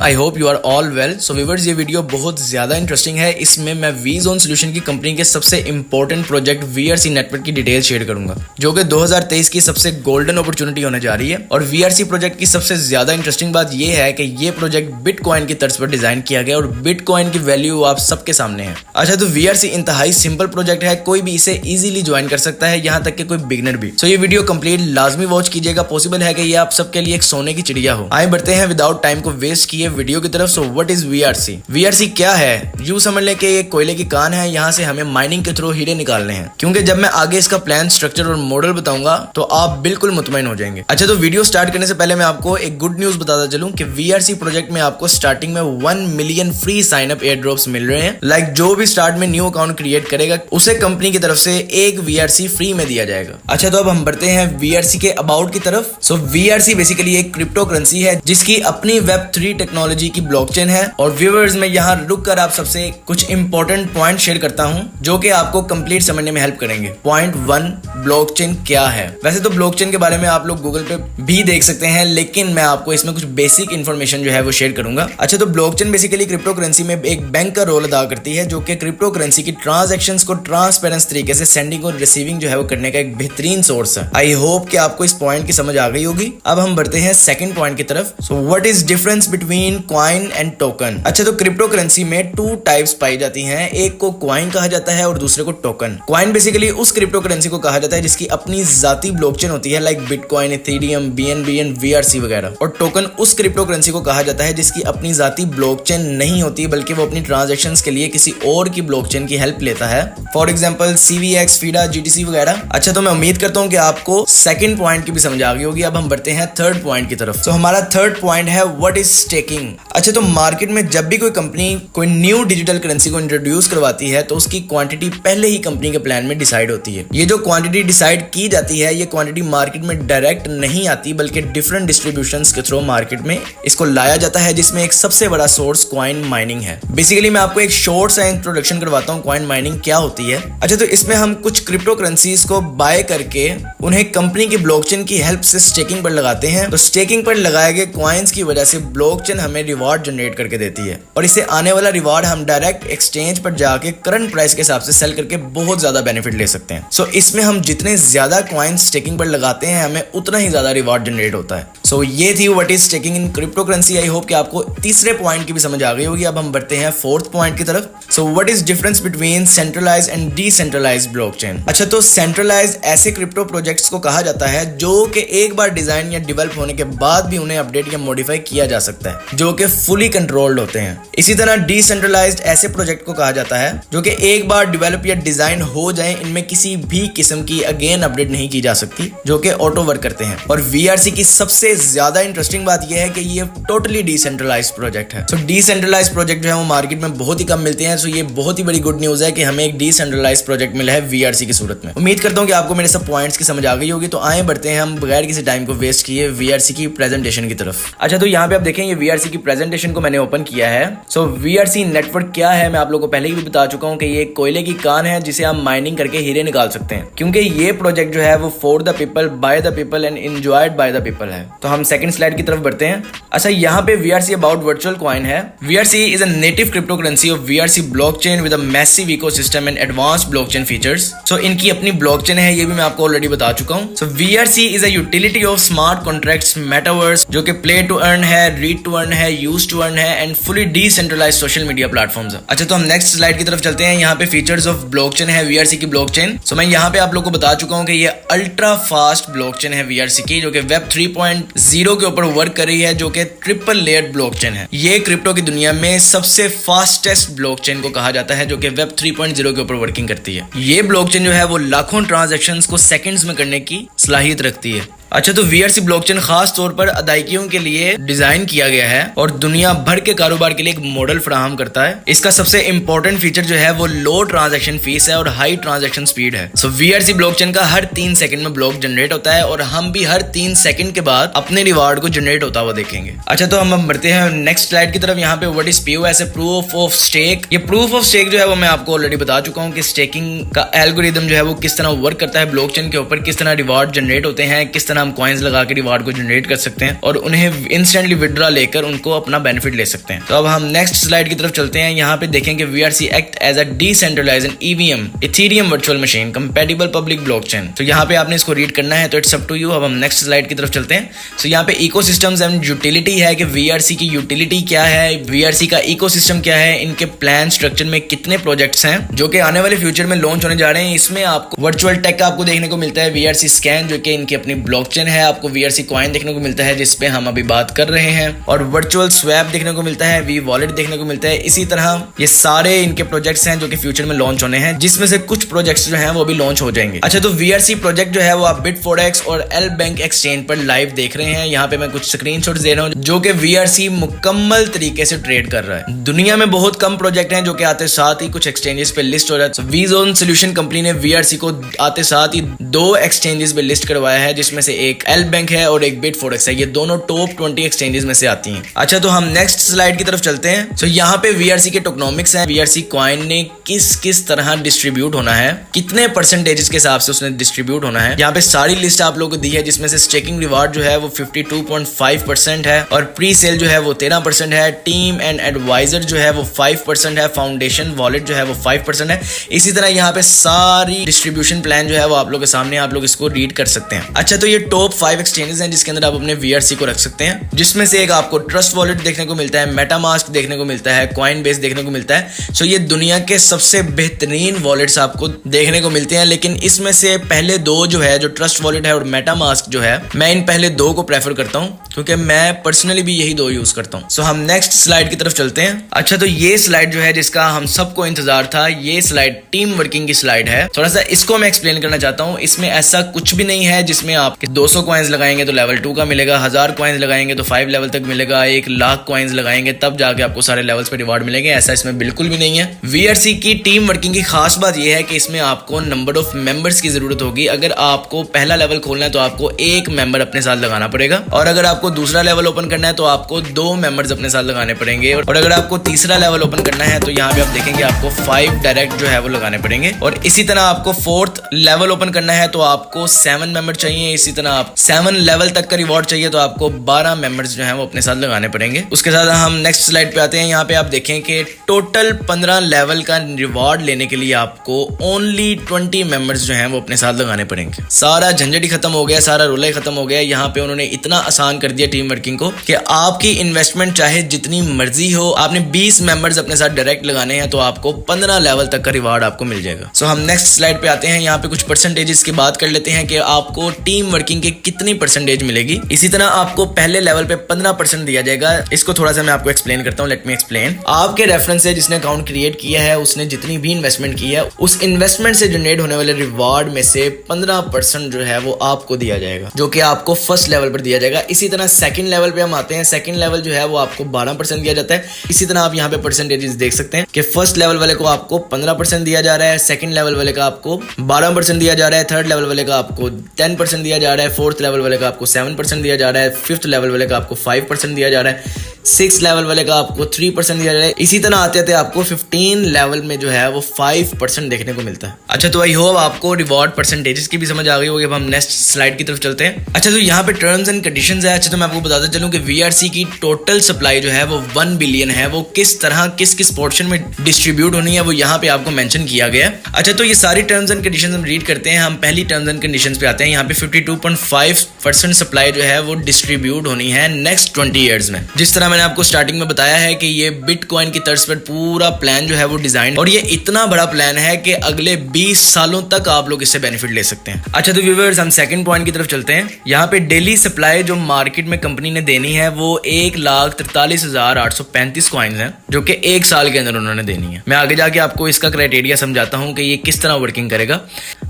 I hope you are all well. So viewers, ये video बहुत ज्यादा इंटरेस्टिंग है। इसमें मैं वीजोन सॉल्यूशन की कंपनी के सबसे इंपॉर्टेंट प्रोजेक्ट वीआरसी नेटवर्क की डिटेल शेयर करूंगा, जो कि 2023 की सबसे गोल्डन अपॉर्चुनिटी होने जा रही है। और वीआरसी प्रोजेक्ट की सबसे ज्यादा इंटरेस्टिंग बात यह है कि ये प्रोजेक्ट बिटकॉइन की तर्ज पर डिजाइन किया गया और बिटकॉइन की वैल्यू आप सबके सामने है। अच्छा, तो वीआरसी इंतहाई सिंपल प्रोजेक्ट है, कोई भी इसे इजीली ज्वाइन कर सकता है, यहाँ तक कि कोई बिगनर भी। सो ये वीडियो कंप्लीट लाजमी वॉच कीजिएगा। पॉसिबल है कि ये आप सबके लिए एक सोने की चिड़िया हो। आए बढ़ते हैं विदाउट टाइम को वेस्ट किए वीडियो की तरफ। So what is VRC? VRC क्या है? यूं समझ लें कि ये कोयले की कान है, यहाँ से हमें माइनिंग के थ्रू हीरे निकालने हैं। क्योंकि जब मैं आगे इसका प्लान, स्ट्रक्चर और मॉडल बताऊंगा तो आप बिल्कुल मुतमईन हो जाएंगे। अच्छा, तो वीडियो स्टार्ट करने से पहले मैं आपको एक गुड न्यूज बताता चलूं कि वीआरसी प्रोजेक्ट में आपको स्टार्टिंग में 1 million free sign up airdrops मिल रहे हैं। लाइक जो भी स्टार्ट में न्यू अकाउंट क्रिएट करेगा उसे कंपनी की तरफ से एक वीआरसी फ्री में दिया जाएगा। अच्छा, तो अब हम बढ़ते हैं वीआरसी के अबाउट की तरफ। सो वीआरसी बेसिकली एक क्रिप्टो करेंसी है जिसकी अपनी Web3 टेक्नोलॉजी की ब्लॉकचेन है। और व्यूअर्स, मैं यहाँ रुक कर आप सबसे कुछ इंपॉर्टेंट पॉइंट शेयर करता हूँ जो कि आपको कंप्लीट समझने में हेल्प करेंगे। पॉइंट 1, ब्लॉकचेन क्या है? वैसे तो ब्लॉकचेन के बारे में आप लोग गूगल पे भी देख सकते हैं, लेकिन मैं आपको इसमें कुछ बेसिक इन्फॉर्मेशन जो है वो शेयर करूंगा। अच्छा, तो ब्लॉकचेन बेसिकली क्रिप्टो करेंसी में एक बैंक का रोल अदा करती है, जो कि क्रिप्टो करेंसी की ट्रांजैक्शंस को ट्रांसपेरेंट तरीके से सेंडिंग और रिसीविंग जो है वो करने का एक बेहतरीन सोर्स है। आई होप कि आपको इस पॉइंट की समझ आ गई होगी। अब हम बढ़ते हैं सेकंड पॉइंट की तरफ। So what is difference between coin and token? अच्छा, तो क्रिप्टो करेंसी में 2 टाइप्स पाई जाती हैं। एक को कॉइन कहा जाता है और दूसरे को टोकन। कॉइन बेसिकली उस क्रिप्टो करेंसी को कहा जाता है जिसकी अपनी जाती ब्लॉकचेन होती है, like bitcoin, Ethereum, BNB and VRC वगैरह। और टोकन उस क्रिप्टो करेंसी को कहा जाता है जिसकी अपनी जाती ब्लॉकचेन नहीं होती, बल्कि वो अपनी ट्रांजैक्शंस के लिए किसी और की ब्लॉकचेन की हेल्प लेता है। फॉर एग्जांपल सीवीएक्स, फीडा, जीटीसी वगैरह। अच्छा, तो मैं उम्मीद करता हूं कि आपको सेकंड पॉइंट की भी समझ आ गई होगी। अब हम बढ़ते हैं थर्ड पॉइंट की तरफ। तो हमारा थर्ड पॉइंट है व्हाट इज स्टेकिंग। अच्छा, तो मार्केट में जब भी कोई कंपनी कोई न्यू डिजिटल करेंसी को इंट्रोड्यूस करवाती है तो उसकी क्वांटिटी पहले ही कंपनी के प्लान में डिसाइड होती है। ये जो क्वांटिटी डिसाइड की जाती है, ये क्वांटिटी मार्केट में डायरेक्ट नहीं आती, बल्कि डिफरेंट डिस्ट्रीब्यूशंस के थ्रू मार्केट में इसको लाया जाता है, जिसमें एक सबसे बड़ा सोर्स कॉइन माइनिंग है। बेसिकली मैं आपको एक शॉर्ट सा इंट्रोडक्शन करवाता हूँ कॉइन माइनिंग क्या होती है। अच्छा, तो इसमें हम कुछ क्रिप्टो करेंसीज को बाय करके उन्हें कंपनी की ब्लॉकचेन की हेल्प से स्टेकिंग पर लगाते हैं। तो स्टेकिंग पर लगाए गए कॉइन्स की वजह से ब्लॉकचेन हमें रिवार्ड जनरेट करके देती है, और इससे आने वाला रिवार्ड हम डायरेक्ट एक्सचेंज पर जाके करंट प्राइस के हिसाब से सेल करके बहुत ज्यादा बेनिफिट ले सकते हैं। सो इसमें हम जितने ज्यादा कॉइन्स स्टेकिंग पर लगाते हैं, हमें उतना ही ज्यादा रिवार्ड जनरेट होता है। सो ये थी what is staking in crypto currency. I hope कि आपको तीसरे पॉइंट की भी समझ आ गई होगी। अब हम बढ़ते हैं फोर्थ पॉइंट की तरफ। So what is difference between centralised and decentralised blockchain? अच्छा, तो सेंट्रलाइज्ड ऐसे क्रिप्टो प्रोजेक्ट्स को कहा जाता है जो कि एक बार डिजाइन या डेवलप होने के बाद भी उन्हें अपडेट या मॉडिफाई किया जा सकता है, जो कि फुली कंट्रोल्ड होते हैं। इसी तरह डिसेंट्रलाइज्ड ऐसे प्रोजेक्ट को कहा जाता है जो कि एक बार डेवलप या डिजाइन हो जाए, इनमें किसी भी किस्म की अगेन अपडेट नहीं की जा सकती, जो कि ऑटो वर्क करते हैं। और वीआरसी की सबसे ज्यादा इंटरेस्टिंग बात यह है कि ये टोटली डिसेंट्रलाइज्ड प्रोजेक्ट है। सो डिसेंट्रलाइज्ड प्रोजेक्ट जो है वो मार्केट में बहुत ही कम मिलते हैं। सो ये बहुत ही बड़ी गुड न्यूज है कि हमें एक डिसेंट्रलाइज्ड प्रोजेक्ट मिला है वीआरसी की सूरत में। उम्मीद करता हूं कि आपको मेरे सब पॉइंट्स की समझ आ गई होगी। तो आए बढ़ते हैं हम बगैर किसी टाइम को वेस्ट किए वीआरसी की प्रेजेंटेशन की तरफ। अच्छा, तो यहाँ पे आप देखें, ये वीआरसी की प्रेजेंटेशन को मैंने ओपन किया है। सो वीआरसी नेटवर्क क्या है, मैं आप लोगों को पहले ही भी बता चुका हूँ कि ये कोयले की कान है जिसे आप माइनिंग करके हीरे निकाल सकते हैं, क्योंकि ये प्रोजेक्ट जो है वो for the people, by the people and enjoyed by the people है। तो हम सेकंड स्लाइड की तरफ बढ़ते हैं। अच्छा, यहाँ पे वीआरसी अबाउट वर्चुअल कॉइन है। VRC is a native cryptocurrency of VRC blockchain with a massive ecosystem and advanced blockchain features. So इनकी अपनी ब्लॉकचेन है, ये भी मैं आपको ऑलरेडी बता चुका हूँ। So VRC is a utility of smart contracts metaverse, जो कि प्ले टू अर्न है, रीड टू अर्न है, यूज टू अर्न है and fully decentralised social media platforms है। अच्छा, तो हम नेक्स्ट स्लाइड की तरफ चलते हैं। यहाँ पे फीचर्स ऑफ ब्लॉकचेन है वीआरसी की ब्लॉकचेन। सो मैं यहाँ पे आप लोगों को बता चुका हूँ कि ये अल्ट्रा फास्ट ब्लॉकचेन है वीआरसी की, जो कि वेब 3.0 के ऊपर वर्क कर रही है, जो कि ट्रिपल लेयर्ड ब्लॉकचेन है। ये क्रिप्टो की दुनिया में सबसे फास्टेस्ट ब्लॉकचेन को कहा जाता है, जो कि वेब 3.0 के ऊपर वर्किंग करती है। ये ब्लॉकचेन जो है वो लाखों ट्रांजैक्शंस को सेकंड्स में करने की सलाहियत रखती है। अच्छा, तो वीआरसी ब्लॉकचेन खास तौर पर अदायगियों के लिए डिजाइन किया गया है और दुनिया भर के कारोबार के लिए एक मॉडल फराहम करता है। इसका सबसे इंपॉर्टेंट फीचर जो है वो लो ट्रांजैक्शन फीस है और हाई ट्रांजैक्शन स्पीड है। सो वीआरसी ब्लॉकचेन का हर 3 सेकंड में ब्लॉक जनरेट होता है और हम भी हर 3 सेकंड के बाद अपने रिवार्ड को जनरेट होता हुआ देखेंगे। अच्छा, तो हम बढ़ते हैं नेक्स्ट स्लाइड की तरफ। यहाँ पे what is POS, proof of stake. ये प्रूफ ऑफ स्टेक जो है वो मैं आपको ऑलरेडी बता चुका हूँ कि स्टेकिंग का एल्गोरिदम जो है वो किस तरह वर्क करता है ब्लॉकचेन के ऊपर, किस तरह रिवार्ड जनरेट होते हैं, किस तरह तरह हम कॉइन्स लगा के रिवार्ड को जनरेट कर सकते हैं और उन्हें इंस्टेंटली विड्रॉ लेकर उनको अपना बेनिफिट ले सकते हैं। तो अब हम नेक्स्ट स्लाइड की तरफ चलते हैं। यहाँ पे देखेंगे VRC act as a decentralised EVM Ethereum virtual machine compatible public blockchain. तो यहाँ पे आपने इसको रीड करना है, तो इट्स अप टू यू। अब हम नेक्स्ट स्लाइड की तरफ चलते हैं। तो यहाँ पे इकोसिस्टम्स एंड यूटिलिटी है कि VRC की यूटिलिटी क्या है, VRC का इकोसिस्टम क्या है, इनके प्लान स्ट्रक्चर में कितने प्रोजेक्ट्स हैं जो कि आने वाले फ्यूचर में लॉन्च होने जा रहे हैं। इसमें आपको वर्चुअल टेक आपको देखने को मिलता है, VRC स्कैन जो कि इनकी अपनी ब्लॉकचेन है, आपको VRC कॉइन देखने को मिलता है जिसपे हम अभी बात कर रहे हैं, और वर्चुअल स्वैप देखने को मिलता है, V वॉलेट देखने को मिलता है। इसी तरह ये सारे इनके प्रोजेक्ट्स हैं जो कि फ्यूचर में लॉन्च होने हैं, जिसमें से कुछ प्रोजेक्ट्स जो हैं वो भी लॉन्च हो जाएंगे। अच्छा, तो VRC प्रोजेक्ट जो है वो आप Bitforex और L बैंक एक्सचेंज पर लाइव देख रहे हैं। यहाँ पे मैं कुछ स्क्रीनशॉट्स दे रहा हूँ जो कि VRC मुकम्मल तरीके से ट्रेड कर रहा है। दुनिया में बहुत कम प्रोजेक्ट हैं जो कि आते साथ ही कुछ एक्सचेंजेस पे लिस्ट हो रहा है। वीजोन सोल्यूशन कंपनी ने VRC को आते साथ ही 2 एक्सचेंजेस पे लिस्ट करवाया है, जिसमें से एक L बैंक है और एक Bitforex है। ये दोनों टॉप 20 एक्सचेंजेस में से आती हैं। अच्छा, तो हम नेक्स्ट स्लाइड की तरफ चलते हैं। तो यहाँ पे VRC के टोकनॉमिक्स हैं, VRC कॉइन ने किस तरह डिस्ट्रीब्यूट होना है, कितने परसेंटेजेस के हिसाब से उसने डिस्ट्रीब्यूट होना है। यहाँ पे सारी लिस्ट आप लोगों को दी है, जिसमें से स्टेकिंग रिवार्ड जो है वो 52.5% है और प्री सेल जो है वो 13% है, टीम एंड एडवाइजर जो है वो 5% है, फाउंडेशन वॉलेट जो है वो 5% है। इसी तरह यहाँ पे सारी डिस्ट्रीब्यूशन प्लान जो है वो आप लोगों के सामने, आप लोग इसको रीड कर सकते हैं। अच्छा, तो ये टॉप 5 एक्सचेंजेस हैं जिसके अंदर आप अपने VRC को रख सकते हैं, जिसमें से एक आपको ट्रस्ट वॉलेट देखने को मिलता है, मेटामास्क देखने को मिलता है, कॉइनबेस देखने को मिलता है। सो ये दुनिया के सबसे बेहतरीन वॉलेट्स आपको देखने को मिलते हैं, लेकिन इसमें से पहले 2 जो है, जो ट्रस्ट वॉलेट है और मेटामास्क जो है, मैं इन पहले 2 को प्रेफर करता हूँ क्योंकि मैं पर्सनली भी यही 2 यूज करता हूँ। सो हम नेक्स्ट स्लाइड की तरफ चलते हैं। अच्छा, तो ये स्लाइड जो है जिसका हम सबको इंतजार था, ये स्लाइड टीम वर्किंग की स्लाइड है। थोड़ा सा इसको मैं एक्सप्लेन करना चाहता हूँ। इसमें ऐसा कुछ भी नहीं है जिसमें आप 200 कॉइन्स लगाएंगे तो लेवल 2 का मिलेगा, 1000 कॉइन्स लगाएंगे तो 5 लेवल तक मिलेगा, 1 लाख कॉइन्स लगाएंगे तब जाके आपको सारे लेवल्स पे रिवार्ड मिलेंगे। ऐसा इसमें बिल्कुल भी नहीं है। VRC की टीम वर्किंग की खास बात यह है कि इसमें आपको नंबर ऑफ मेंबर्स की जरूरत होगी। अगर आपको पहला लेवल खोलना है तो आपको 1 मेंबर अपने साथ लगाना पड़ेगा, और अगर आपको दूसरा लेवल ओपन करना है तो आपको 2 मेंबर्स अपने साथ लगाने पड़ेंगे, और अगर आपको तीसरा लेवल ओपन करना है तो यहाँ पे आप देखेंगे आपको 5 डायरेक्ट जो है वो लगाने पड़ेंगे, और इसी तरह आपको 4th लेवल ओपन करना है तो आपको 7 मेंबर चाहिए। इसी तरह आप 7 लेवल तक का रिवॉर्ड चाहिए तो आपको 12 मेंबर्स जो है वो अपने साथ लगाने पड़ेंगे। उसके साथ हम नेक्स्ट स्लाइड पे आते हैं। यहाँ पे आप देखें कि टोटल 15 लेवल का रिवॉर्ड लेने के लिए आपको ओनली 20 मेंबर्स जो हैं वो अपने साथ लगाने पड़ेंगे। सारा झंझट ही खत्म हो गया, सारा रोला ही खत्म हो गया। यहाँ पे उन्होंने इतना आसान कर दिया टीम वर्किंग को कि आपकी इन्वेस्टमेंट चाहे जितनी मर्जी हो, आपने 20 मेंबर्स अपने साथ डायरेक्ट लगाने हैं तो आपको 15 लेवल तक का रिवॉर्ड आपको मिल जाएगा। सो हम नेक्स्ट स्लाइड पे आते हैं। यहाँ पे कुछ परसेंटेजेस की बात कर लेते हैं कि आपको टीम वर्किंग के कितनी परसेंटेज मिलेगी। इसी तरह आपको पहले लेवल पे 15% दिया जाएगा। इसको थोड़ा सा मैं आपको एक्सप्लेन करता हूँ, लेट मी एक्सप्लेन। आपके रेफरेंस से जिसने अकाउंट क्रिएट किया है, उसने जितनी भी इन्वेस्टमेंट की है, उस इन्वेस्टमेंट से जनरेट होने वाले रिवॉर्ड में से 15% जो है वो आपको दिया जाएगा, जो कि आपको फर्स्ट लेवल पर दिया जाएगा। इसी तरह सेकंड लेवल पे हम आते हैं। सेकंड लेवल जो है वो आपको 12% दिया जाता है। इसी तरह आप यहाँ पे परसेंटेजेस देख सकते हैं कि फर्स्ट लेवल वाले को आपको 15% दिया जा रहा है, सेकंड लेवल वाले का आपको 12% दिया जा रहा है, थर्ड लेवल वाले का आपको 10% दिया जा रहा है, फोर्थ लेवल वाले का आपको 7% दिया जा रहा है, फिफ्थ लेवल वाले का आपको 5% दिया जा रहा है, 6 लेवल वाले का आपको 3% दिया जा रहा है। इसी तरह आते आते आपको 15 लेवल में जो है वो 5% देखने को मिलता है। अच्छा, तो आई होप आपको रिवॉर्ड परसेंटेजेस की भी समझ आ गई होगी। अब हम नेक्स्ट स्लाइड की तरफ चलते हैं। अच्छा, तो यहाँ पे टर्म्स एंड कंडीशंस है। अच्छा, तो मैं आपको बताता चलूं कि VRC की टोटल सप्लाई जो है वो 1 बिलियन है। वो किस तरह किस पोर्शन में डिस्ट्रीब्यूट होनी है वो यहाँ पे आपको मेंशन किया गया है। अच्छा, तो ये सारी टर्म्स एंड कंडीशंस हम रीड करते हैं। हम पहली टर्म्स एंड कंडीशंस पे आते हैं। यहाँ पे 52.5% सप्लाई जो है वो डिस्ट्रीब्यूट होनी है नेक्स्ट 20 ईयर्स में। जिस तरह मैंने आपको स्टार्टिंग में बताया है कि ये बिटकॉइन की तर्ज पर पूरा प्लान जो है वो डिजाइन, और ये इतना बड़ा प्लान है कि अगले 20 सालों तक आप लोग इससे बेनिफिट ले सकते हैं। अच्छा, तो व्यूअर्स हम सेकंड पॉइंट की तरफ चलते हैं। यहाँ पे डेली सप्लाई जो मार्केट में कंपनी ने देनी है वो 1,43,835 कॉइन्स हैं, जो कि 1 साल के अंदर उन्होंने देनी है। मैं आगे जाके आपको इसका क्राइटेरिया समझाता हूँ कि ये किस तरह वर्किंग करेगा।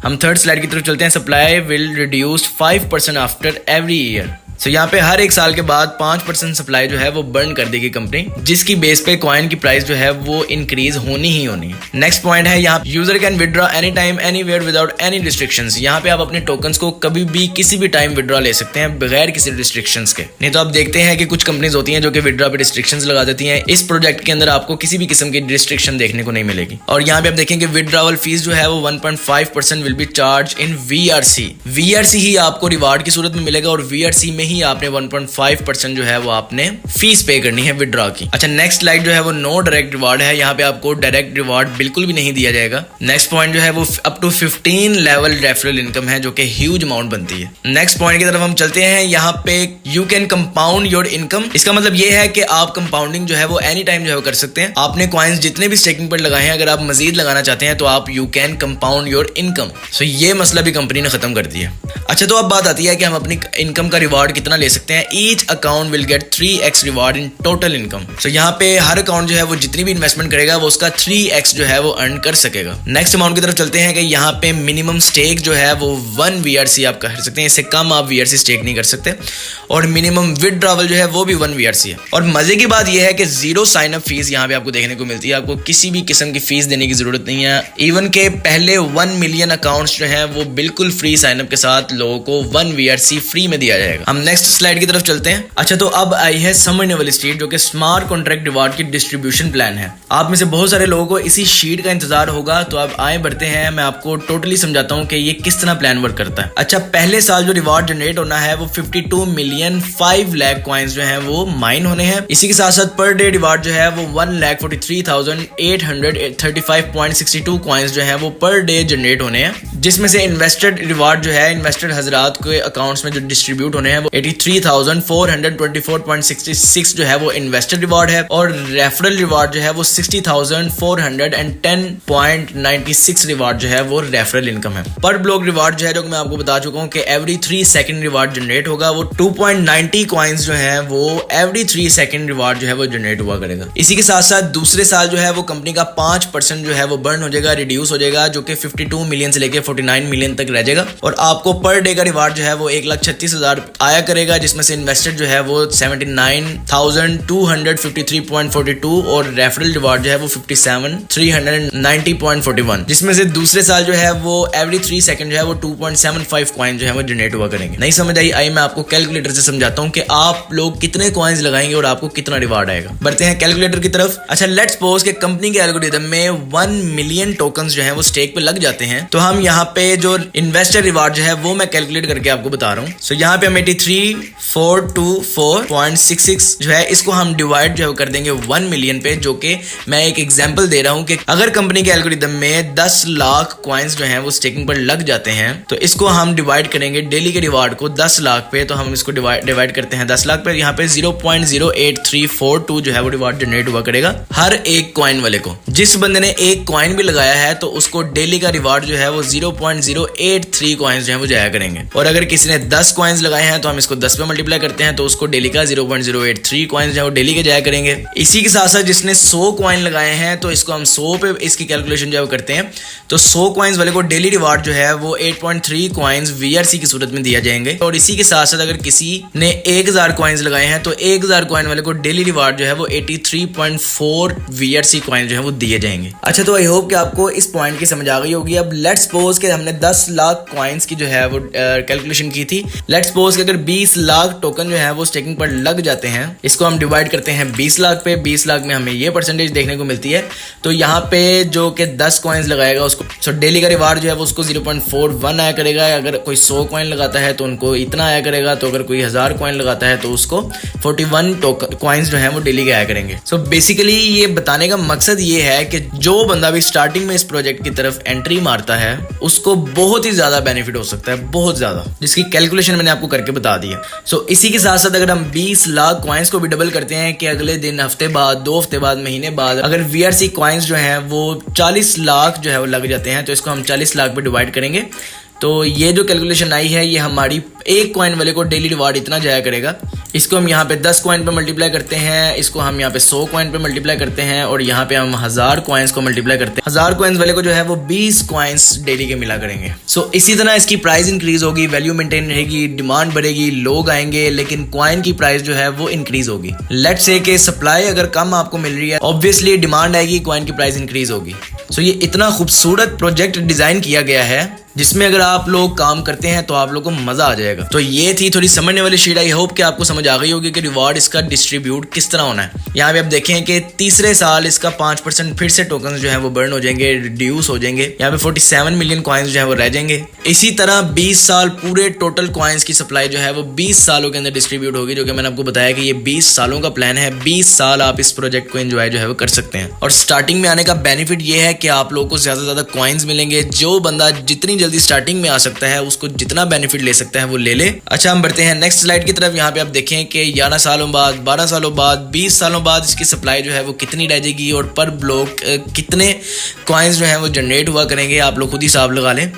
हम थर्ड स्लाइड की तरफ चलते हैं। Supply will reduce 5% after every year. So यहाँ पे हर एक साल के बाद 5% सप्लाई जो है वो बर्न कर देगी कंपनी, जिसकी बेस पे कॉइन की प्राइस जो है वो इंक्रीज होनी ही होनी है। नेक्स्ट पॉइंट है यहाँ user can withdraw any time anywhere without any restrictions. यहाँ पे आप अपने टोकन्स को कभी भी किसी भी टाइम विड्रॉ ले सकते हैं बगैर किसी रिस्ट्रिक्शंस के। नहीं तो आप देखते हैं कि कुछ कंपनीज होती हैं जो कि विड्रॉ पे रिस्ट्रिक्शंस लगा देती हैं। इस प्रोजेक्ट के अंदर आपको किसी भी किस्म की रिस्ट्रिक्शन देखने को नहीं मिलेगी। और यहाँ पे आप देखेंगे विड्रॉवल फीस जो है वो 1.5% will be charge in VRC। VRC ही आपको रिवार्ड की सूरत में मिलेगा और VRC में ही आपने 1.5% जो है वो आपने फीस पे करनी है विड्रॉ की। अच्छा, नेक्स्ट स्लाइड जो है वो नो डायरेक्ट रिवार्ड है। यहाँ पे आपको डायरेक्ट रिवार्ड बिल्कुल भी नहीं दिया जाएगा। नेक्स्ट पॉइंट जो है वो up to 15 level referral income है, जो कि ह्यूज अमाउंट बनती है। नेक्स्ट पॉइंट की तरफ हम चलते हैं। यहाँ पे you can compound your income. इसका मतलब ये है कि आप कंपाउंडिंग जो है वो एनी टाइम जो है कर सकते हैं। आपने कॉइन्स जितने भी स्टेकिंग पर लगाए हैं, अगर आप मजीद लगाना चाहते हैं तो आप you can compound your income. So ये मसला भी कंपनी ने खत्म कर दिया। अच्छा, तो अब बात आती है कि हम अपनी इनकम का रिवार्ड कितना ले सकते हैं। Each account will get 3x reward in total income. So यहाँ पे हर अकाउंट जो है वो जितनी भी इन्वेस्टमेंट करेगा वो उसका 3x जो है वो अर्न कर सकेगा। नेक्स्ट अमाउंट की तरफ चलते हैं कि यहाँ पे मिनिमम स्टेक जो है वो 1 VRC आप कर सकते हैं। इससे कम आप VRC स्टेक नहीं कर सकते। और मिनिमम विड्रॉवल जो है वो भी 1 VRC है। और मजे की बात यह है कि जीरो साइन अप फीस यहाँ पे आपको देखने को मिलती है। आपको किसी भी किस्म की फीस देने की जरूरत नहीं है। इवन के पहले 1 मिलियन अकाउंट्स जो हैं वो बिल्कुल फ्री साइन अप के साथ लोगों को 1 VRC फ्री में दिया जाएगा। हम नेक्स्ट स्लाइड की तरफ चलते हैं। अच्छा, तो अब आई है समझने वाली स्टेज, जो कि स्मार्ट कॉन्ट्रैक्ट रिवार्ड की डिस्ट्रीब्यूशन प्लान है। आप में से बहुत सारे लोगों को इसी शीट का इंतजार होगा, तो अब आए बढ़ते हैं। मैं आपको टोटली समझाता हूँ कि ये किस तरह प्लान वर्क करता है। अच्छा, पहले साल जो रिवार्ड जनरेट होना है वो 52 मिलियन 5 लाख कॉइन्स जो है वो माइन होने हैं। इसी के साथ साथ पर डे रिवार्ड जो है वो 1,43,835.62 कॉइन्स जो है वो पर डे जनरेट होने हैं, जिसमें से इन्वेस्टेड रिवार्ड जो है इन्वेस्टेड हजरात के अकाउंट्स में जो डिस्ट्रीब्यूट होने हैं वो 83,424.66 जो है वो इन्वेस्टेड रिवार्ड है। और रेफरल रिवार्ड जो है वो 60,410.96 रिवार्ड जो है वो रेफरल इनकम है। पर ब्लॉक रिवार्ड जो है, जो मैं आपको बता चुका हूँ कि एवरी 3 सेकंड रिवार्ड जनरेट होगा। वो 2.90 कॉइन्स जो है वो एवरी 3 सेकंड रिवार्ड जो है वो जनरेट हुआ करेगा। इसी के साथ साथ दूसरे साल जो है वो कंपनी का 5% जो है वो बर्न हो जाएगा, रिड्यूस हो जाएगा, जो कि 52 मिलियन से लेके 49 मिलियन तक रह जाएगा। और आपको पर डे का रिवार्ड जो है वो 1,36,000 आया करेगा, जिसमें से इन्वेस्टेड जो है वो 79,253.42 और रेफरल रिवार्ड जो है वो 57,390.41, जिसमें से दूसरे साल जो है वो एवरी 3 सेकंड जो है वो 2.75 कॉइन जो है वो जनरेट हुआ करेंगे। नहीं समझ आई मैं आपको कैलकुलेटर से समझाता हूँ कि आप लोग कितने कॉइन्स लगाएंगे और आपको कितना रिवार्ड आएगा। बढ़ते हैं कैलकुलेटर की तरफ। अच्छा, लेट्स सपोज कि कंपनी के एल्गोरिथम में 1 मिलियन टोकन्स जो है वो स्टेक पे लग जाते हैं, तो हम यहाँ पे जो इन्वेस्टर रिवार्ड जो है वो मैं कैलकुलेट करके आपको बता रहा हूँ। सो यहाँ पे हम 83,424.66 जो है इसको हम डिवाइड जो है कर देंगे 1 मिलियन पे, जो कि मैं एक एग्जांपल दे रहा हूँ कि अगर कंपनी के एल्गोरिथम में 10 लाख कॉइन्स जो हैं वो स्टेकिंग पर लग जाते हैं, तो इसको हम डिवाइड करेंगे डेली के रिवार्ड को 10 लाख पे। तो हम इसको डिवाइड करते हैं 10 लाख पे। यहाँ पे 0.08342 जो है वो रिवार्ड जनरेट हुआ करेगा हर एक कॉइन वाले को। जिस बंदे ने एक कॉइन भी लगाया है तो उसको डेली का रिवार्ड जो है वो 0.083 कॉइन्स जो है वो जाया करेंगे। और अगर किसी ने 10 कॉइन्स लगाए हैं तो हम इसको 10 पे मल्टीप्लाई करते हैं, तो उसको डेली का 0.083 कॉइन्स जो है वो डेली के जाया करेंगे। इसी के साथ साथ जिसने 100 कॉइन लगाए हैं तो इसको हम 100 पे इसकी कैलकुलेशन जो है वो करते हैं। तो 100 कॉइन्स वाले को डेली रिवार्ड जो है वो 8.3 कॉइन्स VRC की सूरत में दिया जाएंगे। और इसी के साथ साथ अगर किसी ने 1000 कॉइन्स लगाए हैं तो 1000 कॉइन वाले को डेली रिवार्ड जो है वो 83.4 VRC कॉइन जो है वो दिए जाएंगे। अच्छा, तो आई होप कि आपको इस पॉइंट की समझ आ गई होगी। अब लेट्स सपोज कि हमने 10 लाख कॉइन्स की जो है वो कैलकुलेशन की थी। लेट्स सपोज कि अगर 20 लाख टोकन जो है वो स्टेकिंग पर लग जाते हैं, इसको हम डिवाइड करते हैं 20 लाख पे। 20 लाख में हमें ये परसेंटेज देखने को मिलती है। तो यहाँ पे जो कि 10 कॉइन्स लगाएगा उसको डेली का रिवार्ड जो है वो उसको 0.41 आया करेगा। अगर कोई 100 कॉइन लगाता है तो उनको इतना आया करेगा। तो अगर कोई 1000 कॉइन लगाता है तो उसको 41 कॉइन्स जो है वो डेली के आया करेंगे। सो बेसिकली ये बताने का मकसद ये है कि जो बंदा भी स्टार्टिंग में इस प्रोजेक्ट की तरफ एंट्री मारता है उसको बहुत ही ज्यादा बेनिफिट हो सकता है, बहुत ज्यादा, जिसकी कैलकुलेशन मैंने आपको करके बता दी है। सो इसी के साथ साथ अगर हम 20 लाख कॉइन्स को भी डबल करते हैं कि अगले दिन, हफ्ते बाद, 2 हफ्ते बाद, महीने बाद अगर VRC कॉइन्स जो है वो 40 लाख जो है वो लग जाते हैं, तो इसको हम 40 लाख पे डिवाइड करेंगे तो ये जो कैलकुलेशन आई है ये हमारी एक कॉइन वाले को डेली रिवार्ड इतना जाया करेगा। इसको हम यहाँ पे 10 कॉइन पे मल्टीप्लाई करते हैं, इसको हम यहाँ पे 100 कॉइन पे मल्टीप्लाई करते हैं और यहाँ पे हम 1000 कॉइन्स को मल्टीप्लाई करते हैं। 1000 कॉइन्स वाले को जो है वो 20 कॉइन्स डेली के मिला करेंगे। सो इसी तरह इसकी प्राइस इंक्रीज होगी, वैल्यू मेंटेन रहेगी, डिमांड बढ़ेगी, लोग आएंगे, लेकिन कॉइन की प्राइस जो है वो इंक्रीज होगी। लेट्स से कि सप्लाई अगर कम आपको मिल रही है, ऑब्वियसली डिमांड आएगी, कॉइन की प्राइस इंक्रीज होगी। सो ये इतना खूबसूरत प्रोजेक्ट डिजाइन किया गया है जिसमें अगर आप लोग काम करते हैं तो आप लोगों को मजा आ जाएगा। तो ये थी थोड़ी समझने वाली शीट। आई होप कि आपको समझ आ गई होगी कि रिवार्ड इसका डिस्ट्रीब्यूट किस तरह होना है। यहाँ पे आप देखें कि तीसरे साल इसका 5% फिर से टोकन जो है वो बर्न हो जाएंगे, रिड्यूस हो जाएंगे। यहाँ पे 47 मिलियन कॉइन्स जो है वो रह जाएंगे। इसी तरह 20 साल पूरे टोटल कॉइन्स की सप्लाई जो है वो 20 सालों के अंदर डिस्ट्रीब्यूट होगी, जो कि मैंने आपको बताया कि ये 20 सालों का प्लान है। 20 साल आप इस प्रोजेक्ट को एंजॉय जो है वो कर सकते हैं। और स्टार्टिंग में आने का बेनिफिट ये है कि आप लोगों को ज्यादा से ज्यादा कॉइन्स मिलेंगे। जो बंदा जितनी जल्दी स्टार्टिंग में सकता है उसको जितना बेनिफिट ले सकता है वो ले ले। अच्छा, हम बढ़ते हैं नेक्स्ट स्लाइड की तरफ। यहाँ पे आप देखें कि 11 सालों बाद, 12 सालों बाद, 20 सालों बाद इसकी सप्लाई जो है वो कितनी रह जाएगी और पर ब्लॉक कितने कॉइन्स जो है वो जनरेट हुआ करेंगे। आप लोग खुद ही हिसाब लगा लें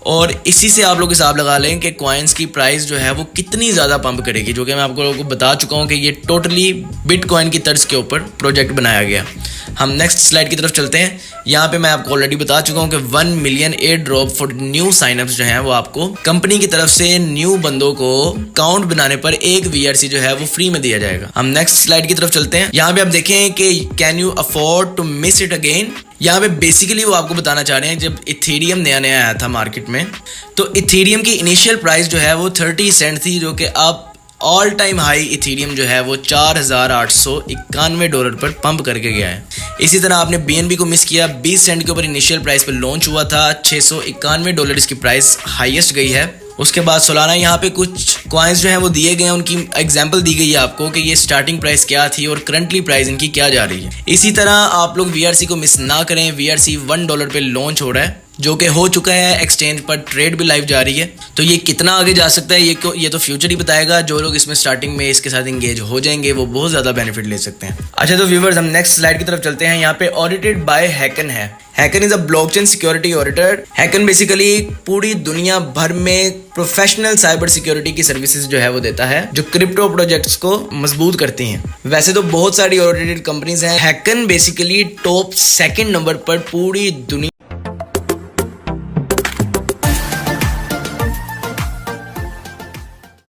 और इसी से आप लोग हिसाब लगा लें कि कॉइन्स की प्राइस जो है वो कितनी ज़्यादा पंप करेगी, जो कि मैं आपको लोगों को बता चुका हूँ कि ये टोटली बिटकॉइन की तर्ज के ऊपर प्रोजेक्ट बनाया गया। हम नेक्स्ट स्लाइड की तरफ चलते हैं। यहाँ पे मैं आपको ऑलरेडी बता चुका हूँ कि 1 million air drop for new synapses जो हैं वो आपको कंपनी की तरफ से न्यू बंदों को अकाउंट बनाने पर एक VRC जो है वो फ्री में दिया जाएगा। हम नेक्स्ट स्लाइड की तरफ चलते हैं। यहाँ पे आप देखें कि can you afford to miss it again. यहाँ पे बेसिकली वो आपको बताना चाह रहे हैं जब इथेरियम नया नया आया था मार्केट में, तो इथेरियम की इनिशियल प्राइस जो है वो 30 सेंट थी, जो कि अब ऑल टाइम हाई इथेरियम जो है वो $4,891 पर पंप करके गया है। इसी तरह आपने BNB को मिस किया, 20 सेंट के ऊपर इनिशियल प्राइस पर लॉन्च हुआ था, $691 इसकी प्राइस हाईएस्ट गई है। उसके बाद सोलाना यहाँ पे कुछ कॉइन्स जो हैं वो दिए गए हैं, उनकी एग्जांपल दी गई है आपको कि ये स्टार्टिंग प्राइस क्या थी और करंटली प्राइस इनकी क्या जा रही है। इसी तरह आप लोग VRC को मिस ना करें। VRC $1 पे लॉन्च हो रहा है, जो कि हो चुका है, एक्सचेंज पर ट्रेड भी लाइव जारी है। तो ये कितना आगे जा सकता है ये तो फ्यूचर ही बताएगा। जो लोग इसमें स्टार्टिंग में इसके साथ इंगेज हो जाएंगे वो बहुत ज़्यादा बेनिफिट ले सकते हैं। अच्छा, तो व्यूवर्स हम नेक्स्ट स्लाइड की तरफ चलते हैं। यहाँ पे ऑडिटेड बाय हैकन है। Hacken is a blockchain security auditor. Hacken basically पूरी दुनिया भर में प्रोफेशनल साइबर सिक्योरिटी की सर्विसेज जो है वो देता है, जो क्रिप्टो प्रोजेक्ट्स को मजबूत करती हैं। वैसे तो बहुत सारी ऑडिटेड कंपनीज हैं, हैकन बेसिकली टॉप 2nd नंबर पर पूरी दुनिया